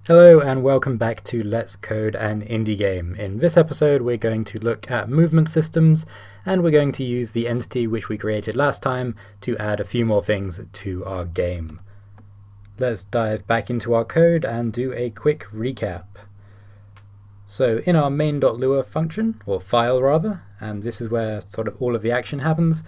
Hello and welcome back to Let's Code an Indie Game. In this episode we're going to look at movement systems, and we're going to use the entity which we created last time to add a few more things to our game. Let's dive back into our code and do a quick recap. So in our main.lua function, or file rather, and this is where sort of all of the action happens,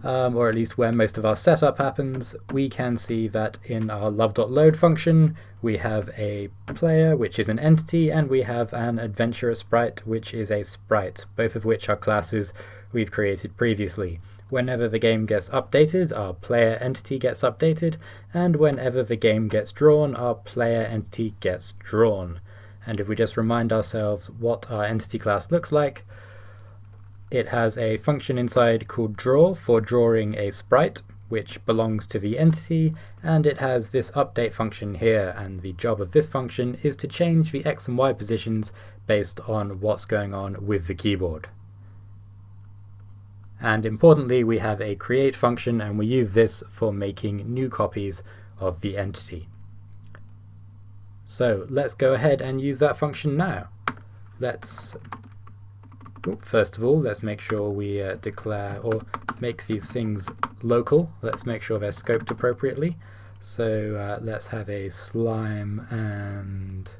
or at least where most of our setup happens, we can see that in our love.load function we have a player, which is an entity, and we have an adventurer sprite, which is a sprite, both of which are classes we've created previously. Whenever the game gets updated, our player entity gets updated, and whenever the game gets drawn, our player entity gets drawn. And if we just remind ourselves what our entity class looks like, it has a function inside called draw for drawing a sprite, which belongs to the entity, and it has this update function here, and the job of this function is to change the X and Y positions based on what's going on with the keyboard. And importantly, we have a create function, and we use this for making new copies of the entity. So let's go ahead and use that function now. First of all, let's make sure we declare or make these things local. Let's make sure they're scoped appropriately. So let's have a slime and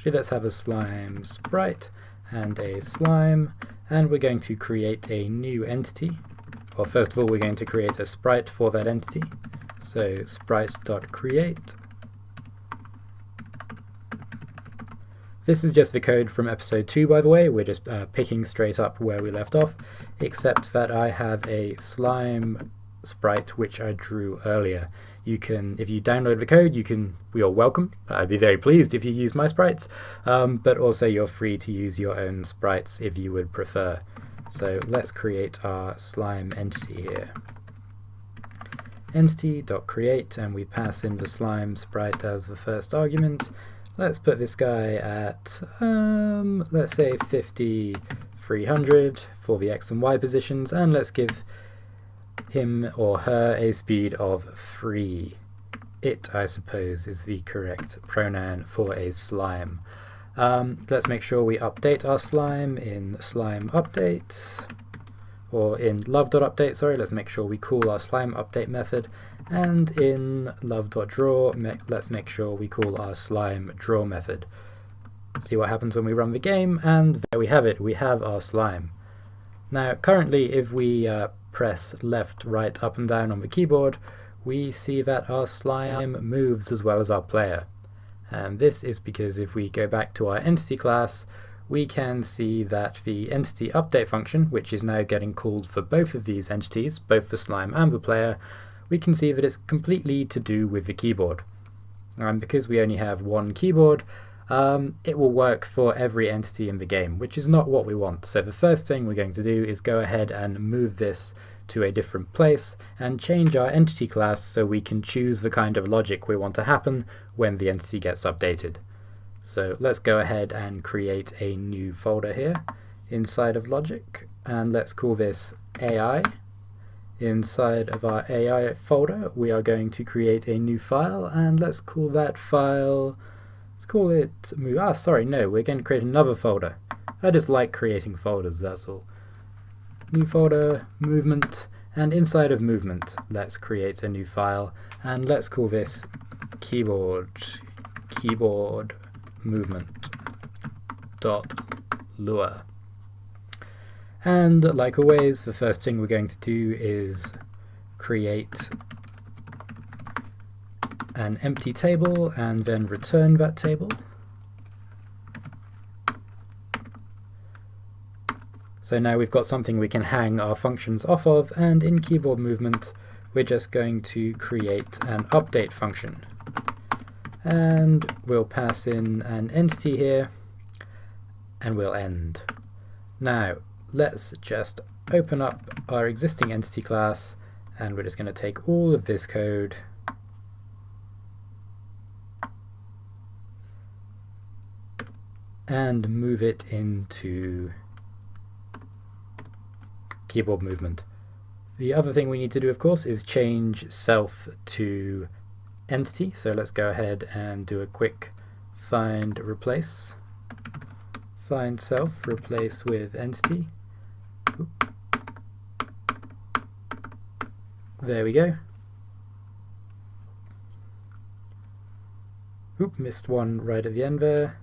let's have a slime sprite and a slime, and we're going to create a new entity. Well, first of all, we're going to create a sprite for that entity. So sprite.create. This is just the code from episode 2, by the way. We're just picking straight up where we left off, except that I have a slime sprite which I drew earlier. You can, if you download the code, you're welcome. I'd be very pleased if you use my sprites, but also you're free to use your own sprites if you would prefer. So let's create our slime entity here. Entity.create, and we pass in the slime sprite as the first argument. Let's put this guy at, let's say 5300 for the X and Y positions, and let's give him or her a speed of 3. It, I suppose, is the correct pronoun for a slime. Let's make sure we update our slime in slime update, or in love.update, sorry. Let's make sure we call our slime update method, and in love.draw, let's make sure we call our slime draw method. See what happens when we run the game, and there we have it. We have our slime. Now, currently, if we press left, right, up and down on the keyboard, we see that our slime moves as well as our player. And this is because if we go back to our entity class, we can see that the entity update function, which is now getting called for both of these entities, both the slime and the player, we can see that it's completely to do with the keyboard. And because we only have one keyboard, it will work for every entity in the game, which is not what we want. So the first thing we're going to do is go ahead and move this to a different place and change our entity class so we can choose the kind of logic we want to happen when the entity gets updated. So let's go ahead and create a new folder here inside of logic, and let's call this AI. Inside of our AI folder, we are going to create a new file, and let's call that file, let's call it we're going to create another folder. I just like creating folders, that's all. New folder, movement, and inside of movement, let's create a new file, and let's call this keyboard movement.lua. And like always, the first thing we're going to do is create an empty table and then return that table. So now we've got something we can hang our functions off of, and in keyboard movement we're just going to create an update function. And we'll pass in an entity here, and we'll end. Now, let's just open up our existing entity class, and we're just going to take all of this code and move it into keyboard movement. The other thing we need to do, of course, is change self to entity. So let's go ahead and do a quick find replace, find self, replace with entity. Oop. There we go. Oop, missed one right at the end there.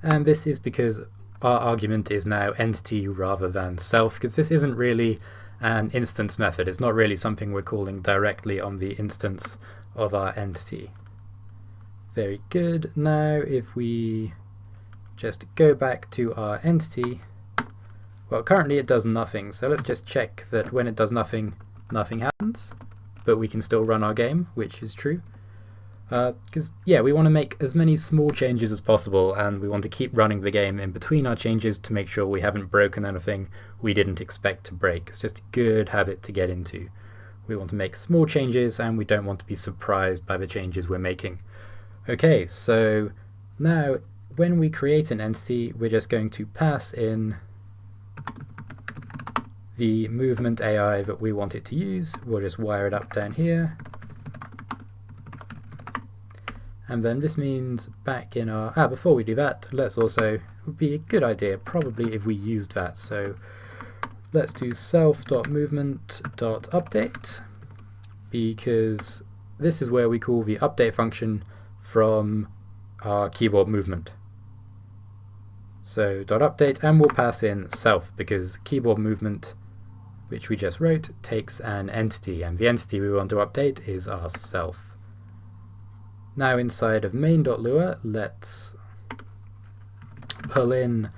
And this is because our argument is now entity rather than self, because this isn't really an instance method. It's not really something we're calling directly on the instance of our entity. Very good. Now if we just go back to our entity, well, currently it does nothing, so let's just check that when it does nothing, nothing happens, but we can still run our game, which is true. Because, yeah, we want to make as many small changes as possible, and we want to keep running the game in between our changes to make sure we haven't broken anything we didn't expect to break. It's just a good habit to get into. We want to make small changes, and we don't want to be surprised by the changes we're making. Okay, so now when we create an entity, we're just going to pass in the movement AI that we want it to use. We'll just wire it up down here. And then this means back in our, before we do that, let's also, it would be a good idea probably if we used that. So let's do self.movement.update, because this is where we call the update function from our keyboard movement. So .update, and we'll pass in self, because keyboard movement, which we just wrote, takes an entity, and the entity we want to update is our self. Now inside of main.lua, let's pull in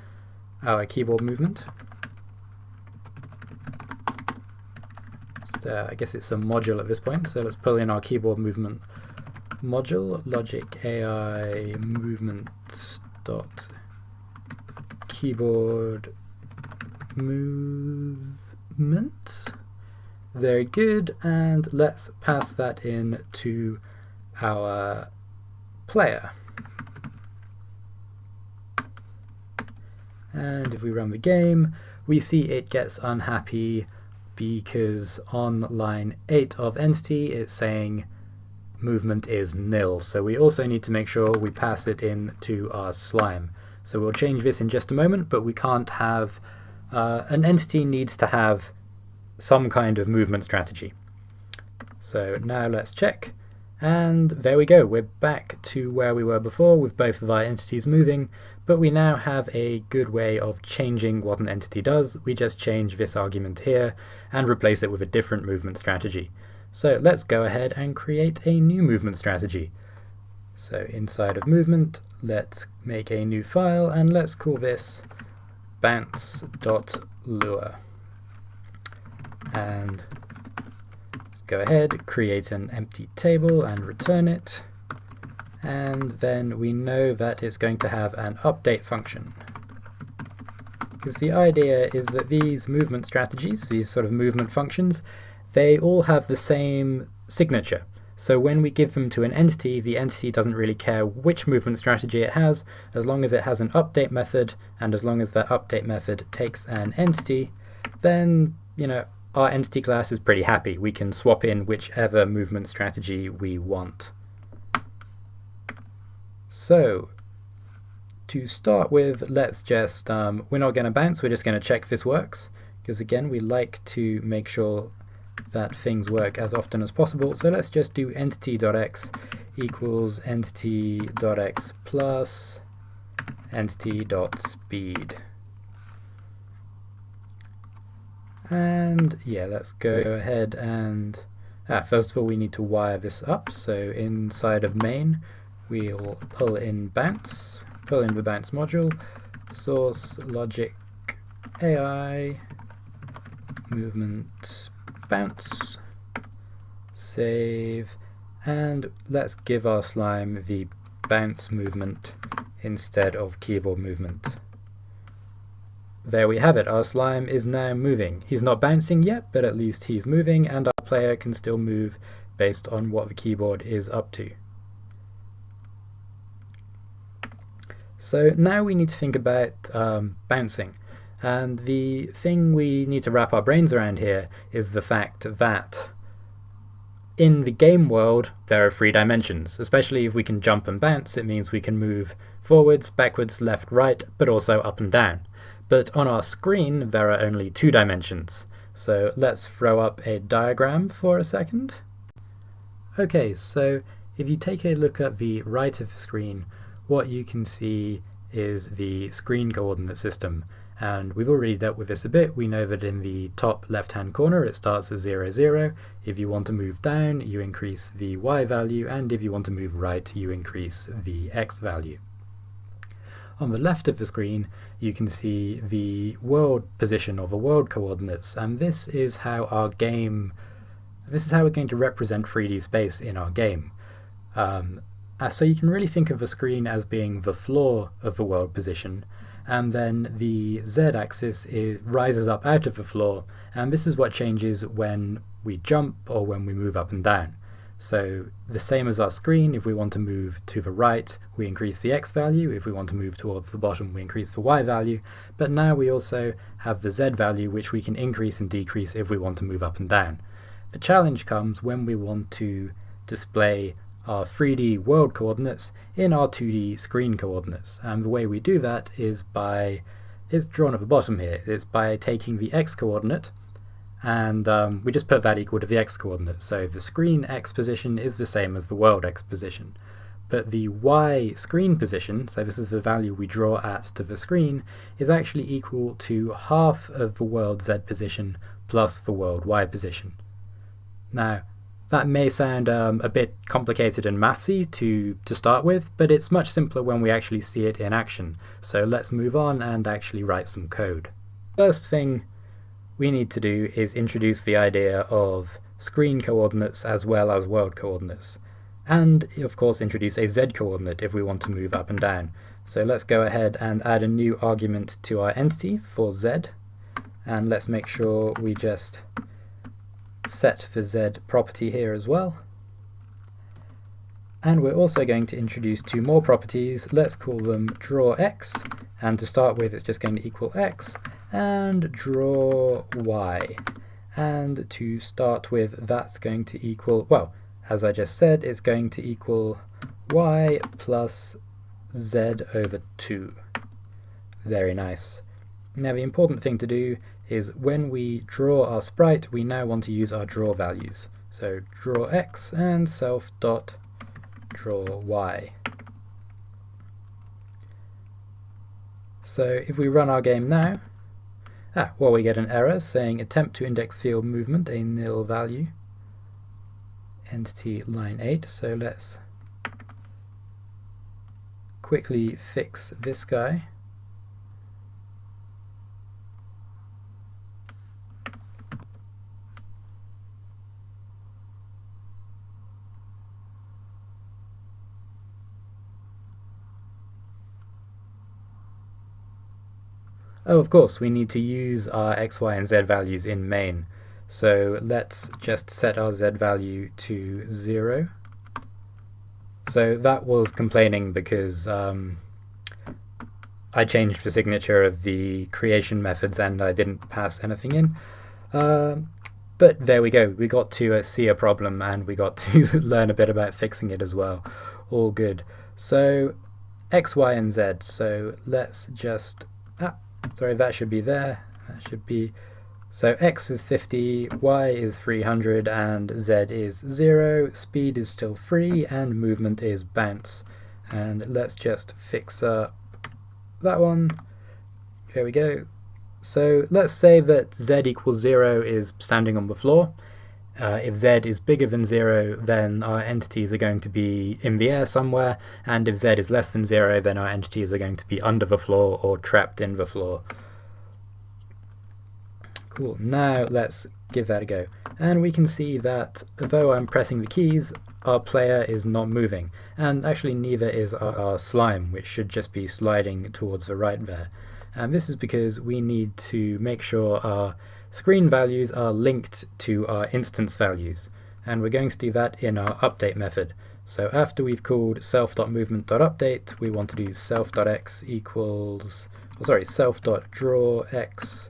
our keyboard movement. I guess it's a module at this point, so let's pull in our keyboard movement module, logic AI movement dot keyboard movement. Very good, and let's pass that in to our player. And if we run the game, we see it gets unhappy because on line 8 of entity it's saying movement is nil. So we also need to make sure we pass it in to our slime. So we'll change this in just a moment, but we can't have an entity needs to have some kind of movement strategy. So now let's check. And there we go, we're back to where we were before with both of our entities moving, but we now have a good way of changing what an entity does. We just change this argument here and replace it with a different movement strategy. So let's go ahead and create a new movement strategy. So inside of movement, let's make a new file and let's call this bounce.lua. And go ahead, create an empty table and return it, and then we know that it's going to have an update function. Because the idea is that these movement strategies, these sort of movement functions, they all have the same signature. So when we give them to an entity, the entity doesn't really care which movement strategy it has, as long as it has an update method, and as long as that update method takes an entity, then, you know, our entity class is pretty happy. We can swap in whichever movement strategy we want. So to start with, let's just, we're not going to bounce, we're just going to check this works, because again we like to make sure that things work as often as possible. So let's just do entity.x equals entity.x plus entity.speed. And yeah, let's go ahead and first of all we need to wire this up. So inside of main we'll pull in the bounce module, source logic AI movement bounce, save, and let's give our slime the bounce movement instead of keyboard movement. There we have it, our slime is now moving. He's not bouncing yet, but at least he's moving, and our player can still move based on what the keyboard is up to. So now we need to think about bouncing. And the thing we need to wrap our brains around here is the fact that in the game world, there are 3 dimensions. Especially if we can jump and bounce, it means we can move forwards, backwards, left, right, but also up and down. But on our screen, there are only 2 dimensions. So let's throw up a diagram for a second. Okay, so if you take a look at the right of the screen, what you can see is the screen coordinate system. And we've already dealt with this a bit. We know that in the top left-hand corner it starts at 0, 0. If you want to move down, you increase the y value, and if you want to move right, you increase the x value. On the left of the screen, you can see the world position or the world coordinates, and this is how we're going to represent 3D space in our game. So you can really think of the screen as being the floor of the world position, and then the z-axis rises up out of the floor, and this is what changes when we jump or when we move up and down. So the same as our screen, if we want to move to the right, we increase the x value. If we want to move towards the bottom, we increase the y value. But now we also have the z value, which we can increase and decrease if we want to move up and down. The challenge comes when we want to display our 3D world coordinates in our 2D screen coordinates. And the way we do that is it's drawn at the bottom here. It's by taking the x coordinate, and we just put that equal to the x coordinate. So the screen x position is the same as the world x position. But the y screen position, so this is the value we draw at to the screen, is actually equal to half of the world z position plus the world y position. Now, that may sound a bit complicated and mathsy to start with, but it's much simpler when we actually see it in action. So let's move on and actually write some code. First thing we need to do is introduce the idea of screen coordinates as well as world coordinates. And of course introduce a z coordinate if we want to move up and down. So let's go ahead and add a new argument to our entity for z. And let's make sure we just set the z property here as well. And we're also going to introduce 2 more properties. Let's call them draw x, and to start with it's just going to equal x, and draw y. And to start with, that's going to equal, well, as I just said, it's going to equal y plus z over 2. Very nice. Now the important thing to do is when we draw our sprite, we now want to use our draw values. So draw x and self dot draw y. So if we run our game now, well, we get an error saying attempt to index field movement a nil value, entity line 8. So let's quickly fix this guy. Oh, of course, we need to use our x, y, and z values in main. So let's just set our z value to 0. So that was complaining because I changed the signature of the creation methods and I didn't pass anything in. But there we go, we got to see a problem and we got to learn a bit about fixing it as well. All good. So x, y, and z. So let's just... sorry, that should be there. That should be... So x is 50, y is 300, and z is 0, speed is still 3, and movement is bounce. And let's just fix up that one. There we go. So let's say that z equals 0 is standing on the floor. If z is bigger than 0, then our entities are going to be in the air somewhere, and if z is less than 0, then our entities are going to be under the floor or trapped in the floor. Cool, now let's give that a go. And we can see that though I'm pressing the keys, our player is not moving, and actually neither is our slime, which should just be sliding towards the right there. And this is because we need to make sure our screen values are linked to our instance values, and we're going to do that in our update method. So after we've called self.movement.update, we want to do self.x equals, self.drawx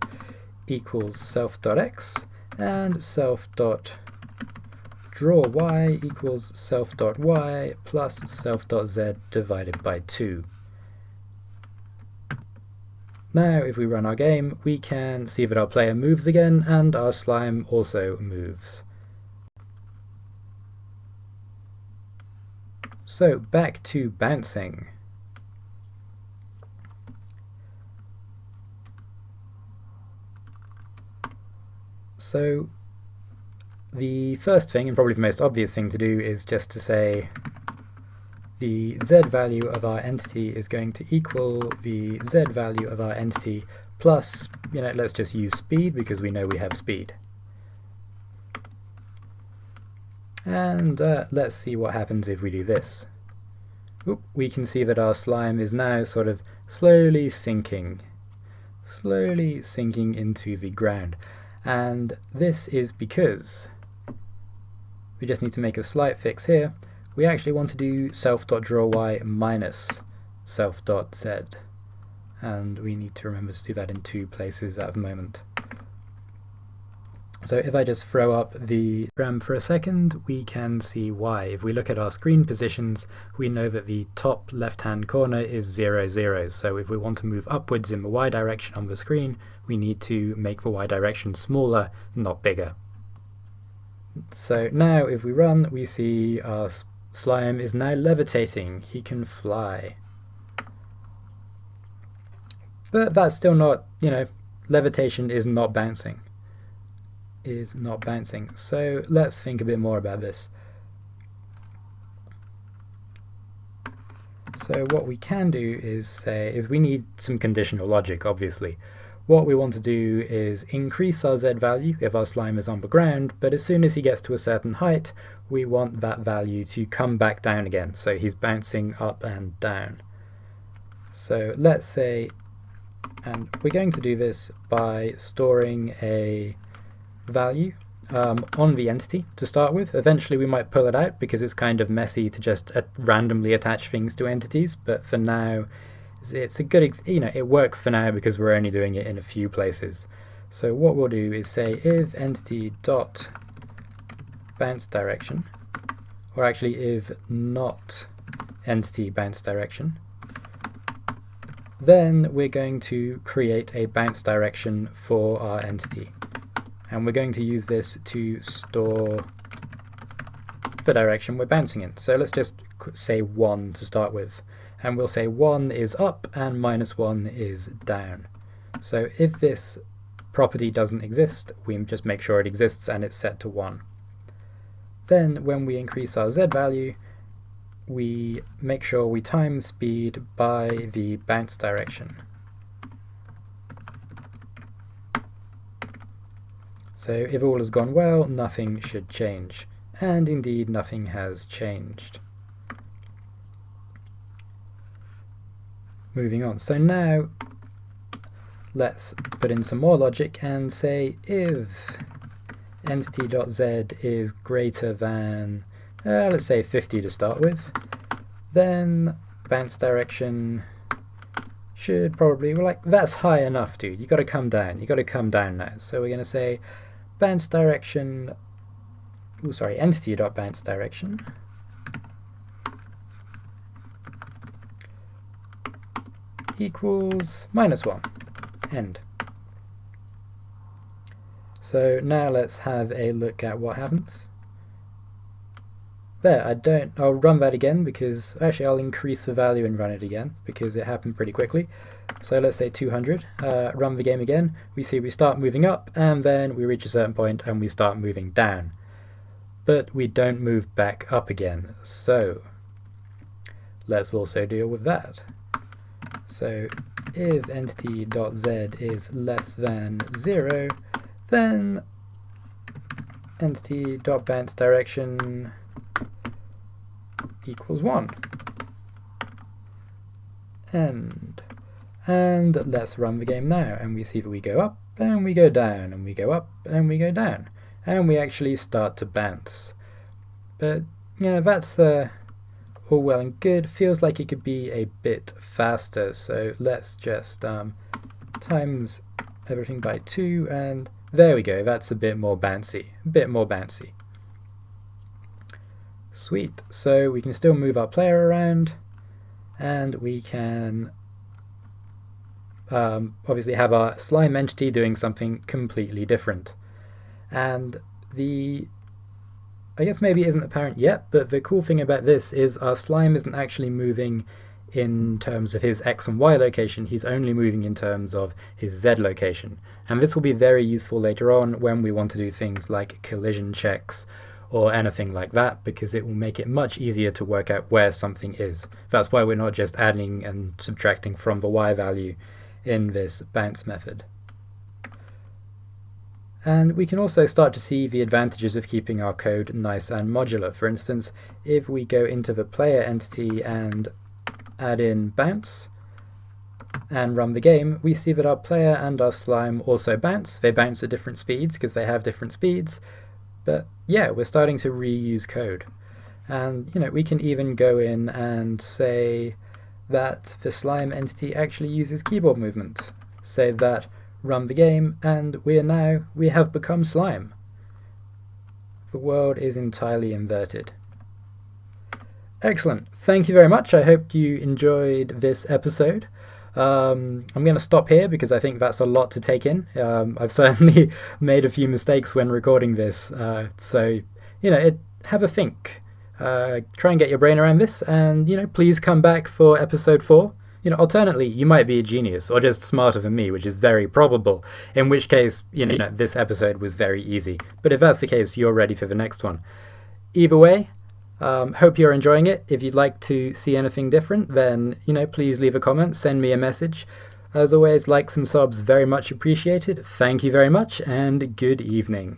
equals self.x, and self.drawy draw y equals self.y plus self.z divided by 2. Now if we run our game, we can see that our player moves again and our slime also moves. So back to bouncing. So the first thing, and probably the most obvious thing to do, is just to say the z value of our entity is going to equal the z value of our entity plus, let's just use speed because we know we have speed. And let's see what happens if we do this. Oop, we can see that our slime is now sort of slowly sinking into the ground. And this is because we just need to make a slight fix here. We actually want to do self.drawY minus self.z. And we need to remember to do that in 2 places at the moment. So if I just throw up the RAM for a second, we can see why. If we look at our screen positions, we know that the top left-hand corner is 0, 0. So if we want to move upwards in the y direction on the screen, we need to make the y direction smaller, not bigger. So now if we run, we see our slime is now levitating. He can fly. But that's still not, levitation is not bouncing. So let's think a bit more about this. So what we can do is we need some conditional logic, obviously. What we want to do is increase our z value if our slime is on the ground, but as soon as he gets to a certain height, we want that value to come back down again. So he's bouncing up and down. So let's say, and we're going to do this by storing a value on the entity to start with. Eventually we might pull it out because it's kind of messy to just randomly attach things to entities, but for now it's a good, it works for now because we're only doing it in a few places. So what we'll do is say if entity dot bounce direction, or actually if not entity bounce direction, then we're going to create a bounce direction for our entity. And we're going to use this to store the direction we're bouncing in. So let's just say 1 to start with. And we'll say 1 is up and -1 is down. So if this property doesn't exist, we just make sure it exists and it's set to 1. Then when we increase our z value, we make sure we time speed by the bounce direction. So if all has gone well, nothing should change. And indeed, nothing has changed. Moving on. So now, let's put in some more logic and say if entity.z is greater than, let's say 50 to start with, then bounce direction should probably, that's high enough, dude. You got to come down. You got to come down now. So we're going to say bounce direction, entity.bounce direction equals -1, end. So now let's have a look at what happens. There, I'll run that again because, actually I'll increase the value and run it again because it happened pretty quickly. So let's say 200, run the game again, we see we start moving up and then we reach a certain point and we start moving down. But we don't move back up again, so let's also deal with that. So if entity.z is less than 0, then entity.bounce direction equals 1. End. And let's run the game now, and we see that we go up, and we go down, and we go up, and we go down. And we actually start to bounce. But, that's all well and good. Feels like it could be a bit faster, so let's just times everything by 2, and there we go. That's a bit more bouncy. Sweet. So we can still move our player around, and we can obviously have our slime entity doing something completely different. And I guess maybe it isn't apparent yet, but the cool thing about this is our slime isn't actually moving in terms of his X and Y location, he's only moving in terms of his Z location. And this will be very useful later on when we want to do things like collision checks or anything like that, because it will make it much easier to work out where something is. That's why we're not just adding and subtracting from the Y value in this bounce method. And we can also start to see the advantages of keeping our code nice and modular. For instance, if we go into the player entity and add in bounce and run the game, we see that our player and our slime also bounce. They bounce at different speeds because they have different speeds. But yeah, we're starting to reuse code. And we can even go in and say that the slime entity actually uses keyboard movement. Save that, run the game, and we have become slime. The world is entirely inverted. Excellent. Thank you very much. I hope you enjoyed this episode. I'm going to stop here because I think that's a lot to take in. I've certainly made a few mistakes when recording this. So, have a think. Try and get your brain around this, and, please come back for episode 4. Alternately, you might be a genius or just smarter than me, which is very probable, in which case, this episode was very easy. But if that's the case, you're ready for the next one. Either way, hope you're enjoying it. If you'd like to see anything different, then, please leave a comment, send me a message. As always, likes and subs very much appreciated. Thank you very much, and good evening.